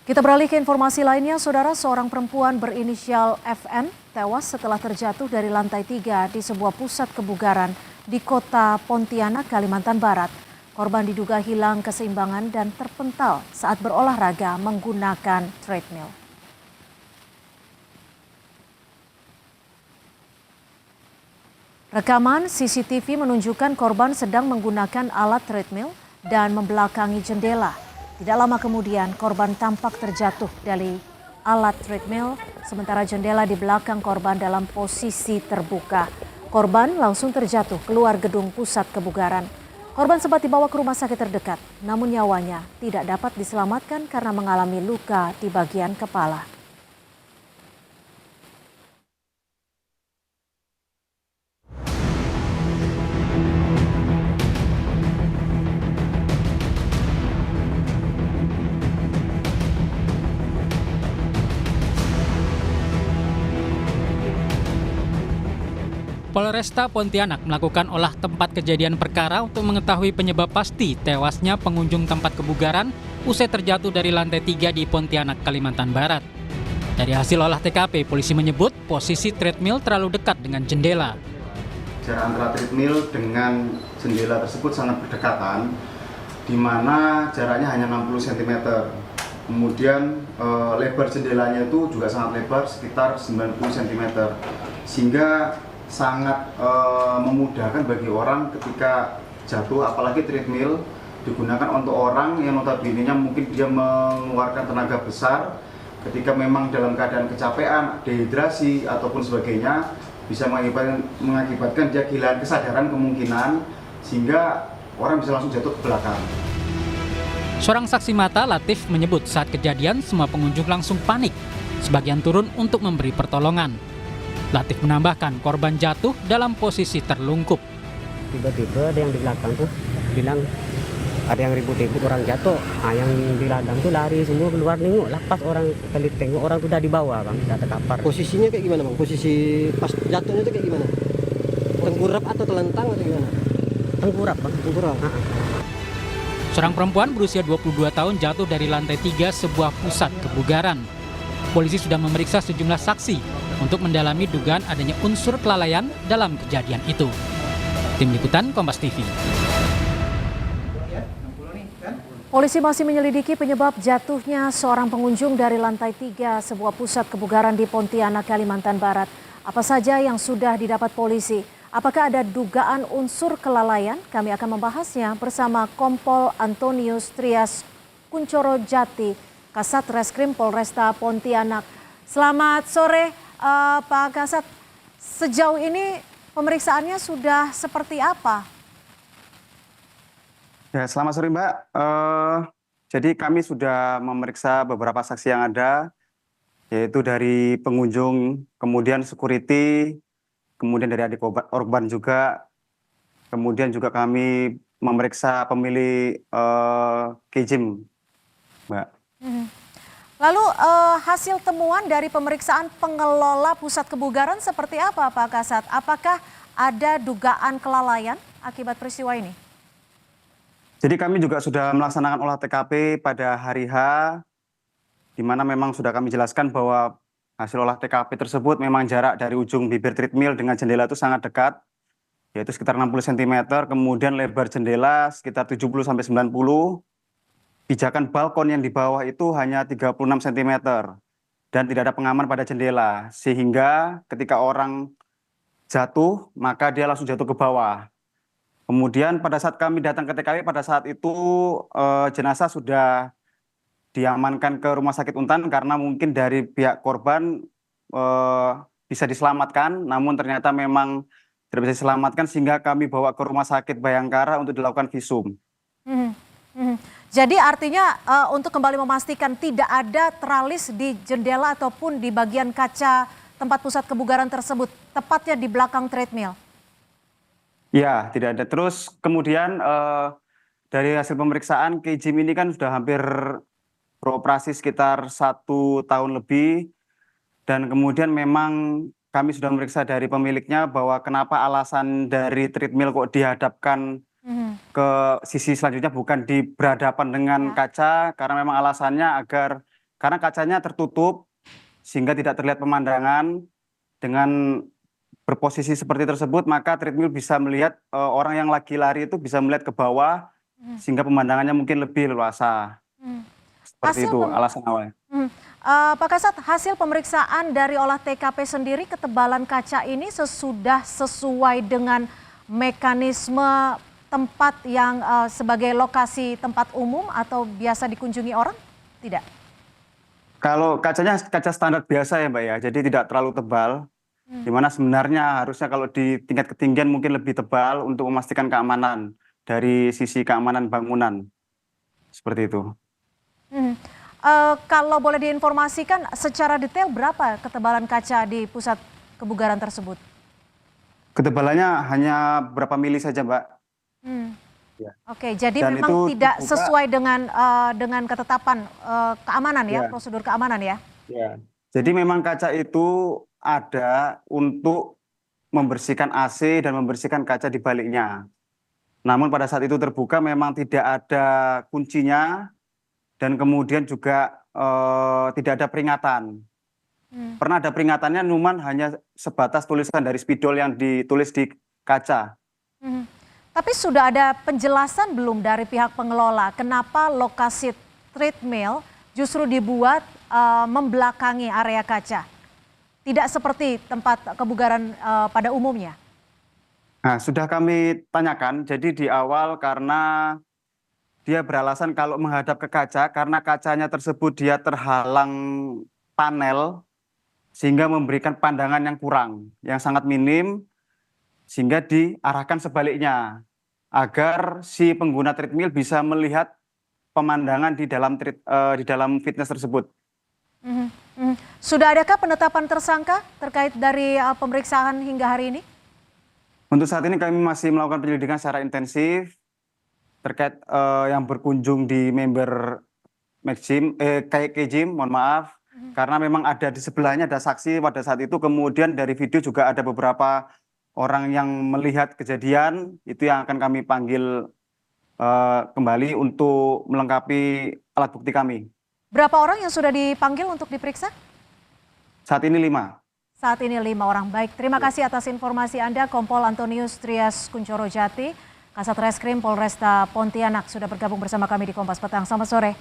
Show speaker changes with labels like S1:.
S1: Kita beralih ke informasi lainnya, saudara. Seorang perempuan berinisial FN tewas setelah terjatuh dari lantai 3 di sebuah pusat kebugaran di kota Pontianak, Kalimantan Barat. Korban diduga hilang keseimbangan dan terpental saat berolahraga menggunakan treadmill. Rekaman CCTV menunjukkan korban sedang menggunakan alat treadmill dan membelakangi jendela. Tidak lama kemudian korban tampak terjatuh dari alat treadmill, sementara jendela di belakang korban dalam posisi terbuka. Korban langsung terjatuh keluar gedung pusat kebugaran. Korban sempat dibawa ke rumah sakit terdekat, namun nyawanya tidak dapat diselamatkan karena mengalami luka di bagian kepala.
S2: Polresta Pontianak melakukan olah tempat kejadian perkara untuk mengetahui penyebab pasti tewasnya pengunjung tempat kebugaran usai terjatuh dari lantai 3 di Pontianak, Kalimantan Barat. Dari hasil olah TKP, polisi menyebut posisi treadmill terlalu dekat dengan jendela.
S3: Jarak antara treadmill dengan jendela tersebut sangat berdekatan, di mana jaraknya hanya 60 cm. Kemudian lebar jendelanya itu juga sangat lebar, sekitar 90 cm. Sehingga sangat memudahkan bagi orang ketika jatuh, apalagi treadmill digunakan untuk orang yang notabene-nya mungkin dia mengeluarkan tenaga besar ketika memang dalam keadaan kecapean, dehidrasi ataupun sebagainya, bisa mengakibatkan dia kehilangan kesadaran kemungkinan sehingga orang bisa langsung jatuh ke belakang.
S2: Seorang saksi mata, Latif, menyebut saat kejadian semua pengunjung langsung panik. Sebagian turun untuk memberi pertolongan. Latif menambahkan korban jatuh dalam posisi terlungkup.
S4: Tiba-tiba ada yang di belakang tuh bilang ada yang ribut-ribut orang jatuh. Yang di ladang tuh lari semua keluar, nengok lapas orang kali tengok orang tuh udah di bawah bang, udah terkapar.
S5: Posisinya kayak gimana bang? Posisi pas jatuhnya tuh kayak gimana? Tengkurap atau telentang atau gimana?
S4: Tengkurap bang.
S5: Tengkurap.
S2: Seorang perempuan berusia 22 tahun jatuh dari lantai 3 sebuah pusat kebugaran. Polisi sudah memeriksa sejumlah saksi untuk mendalami dugaan adanya unsur kelalaian dalam kejadian itu. Tim Liputan Kompas TV.
S1: Polisi masih menyelidiki penyebab jatuhnya seorang pengunjung dari lantai 3 sebuah pusat kebugaran di Pontianak, Kalimantan Barat. Apa saja yang sudah didapat polisi? Apakah ada dugaan unsur kelalaian? Kami akan membahasnya bersama Kompol Antonius Trias Kuncoro Jati, Kasat Reskrim Polresta Pontianak. Selamat sore Pak Kasat. Sejauh ini pemeriksaannya sudah seperti apa?
S3: Ya, selamat sore Mbak. Jadi kami sudah memeriksa beberapa saksi yang ada, yaitu dari pengunjung, kemudian security, kemudian dari adik korban juga, kemudian juga kami memeriksa pemilik Kejim, Mbak.
S1: Lalu hasil temuan dari pemeriksaan pengelola pusat kebugaran seperti apa Pak Kasat? Apakah ada dugaan kelalaian akibat peristiwa ini?
S3: Jadi kami juga sudah melaksanakan olah TKP pada hari H, di mana memang sudah kami jelaskan bahwa hasil olah TKP tersebut memang jarak dari ujung bibir treadmill dengan jendela itu sangat dekat, yaitu sekitar 60 cm, kemudian lebar jendela sekitar 70-90 cm. Pijakan balkon yang di bawah itu hanya 36 cm dan tidak ada pengaman pada jendela, sehingga ketika orang jatuh maka dia langsung jatuh ke bawah. Kemudian pada saat kami datang ke TKP, pada saat itu jenazah sudah diamankan ke Rumah Sakit Untan karena mungkin dari pihak korban bisa diselamatkan, namun ternyata memang tidak bisa diselamatkan sehingga kami bawa ke Rumah Sakit Bayangkara untuk dilakukan visum.
S1: Jadi artinya untuk kembali memastikan tidak ada teralis di jendela ataupun di bagian kaca tempat pusat kebugaran tersebut, tepatnya di belakang treadmill.
S3: Ya, tidak ada. Terus kemudian dari hasil pemeriksaan, Kejim ini kan sudah hampir beroperasi sekitar 1 tahun lebih, dan kemudian memang kami sudah memeriksa dari pemiliknya bahwa kenapa alasan dari treadmill kok dihadapkan ke sisi selanjutnya bukan di berhadapan dengan kaca, karena memang alasannya agar karena kacanya tertutup sehingga tidak terlihat pemandangan. Dengan berposisi seperti tersebut, maka treadmill bisa melihat orang yang lagi lari itu bisa melihat ke bawah sehingga pemandangannya mungkin lebih leluasa. Seperti itu alasan awalnya.
S1: Pak Kasat, hasil pemeriksaan dari olah TKP sendiri, ketebalan kaca ini sudah sesuai dengan mekanisme tempat yang sebagai lokasi tempat umum atau biasa dikunjungi orang? Tidak?
S3: Kalau kacanya kaca standar biasa ya Mbak ya, jadi tidak terlalu tebal. Di mana sebenarnya harusnya kalau di tingkat ketinggian mungkin lebih tebal untuk memastikan keamanan dari sisi keamanan bangunan. Seperti itu.
S1: Kalau boleh diinformasikan secara detail berapa ketebalan kaca di pusat kebugaran tersebut?
S3: Ketebalannya hanya berapa mili saja Mbak. Ya.
S1: Oke, jadi
S3: Dan
S1: memang
S3: itu
S1: tidak
S3: dibuka,
S1: sesuai dengan ketetapan keamanan ya, prosedur keamanan ya?
S3: Ya. Jadi memang kaca itu ada untuk membersihkan AC dan membersihkan kaca di baliknya. Namun pada saat itu terbuka memang tidak ada kuncinya dan kemudian juga tidak ada peringatan. Pernah ada peringatannya, namun hanya sebatas tulisan dari spidol yang ditulis di kaca.
S1: Tapi sudah ada penjelasan belum dari pihak pengelola kenapa lokasi treadmill justru dibuat membelakangi area kaca? Tidak seperti tempat kebugaran pada umumnya?
S3: Nah, sudah kami tanyakan, jadi di awal karena dia beralasan kalau menghadap ke kaca, karena kacanya tersebut dia terhalang panel, sehingga memberikan pandangan yang kurang, yang sangat minim, sehingga diarahkan sebaliknya, agar si pengguna treadmill bisa melihat pemandangan di dalam fitness tersebut.
S1: Sudah adakah penetapan tersangka terkait dari pemeriksaan hingga hari ini?
S3: Untuk saat ini kami masih melakukan penyelidikan secara intensif terkait yang berkunjung di member kayak gym, mohon maaf, karena memang ada di sebelahnya ada saksi pada saat itu, kemudian dari video juga ada beberapa orang yang melihat kejadian, itu yang akan kami panggil kembali untuk melengkapi alat bukti kami.
S1: Berapa orang yang sudah dipanggil untuk diperiksa?
S3: Saat ini 5.
S1: Saat ini 5 orang. Baik, terima kasih atas informasi Anda, Kompol Antonius Trias Kuncoro Jati, Kasat Reskrim Polresta Pontianak sudah bergabung bersama kami di Kompas Petang. Selamat sore.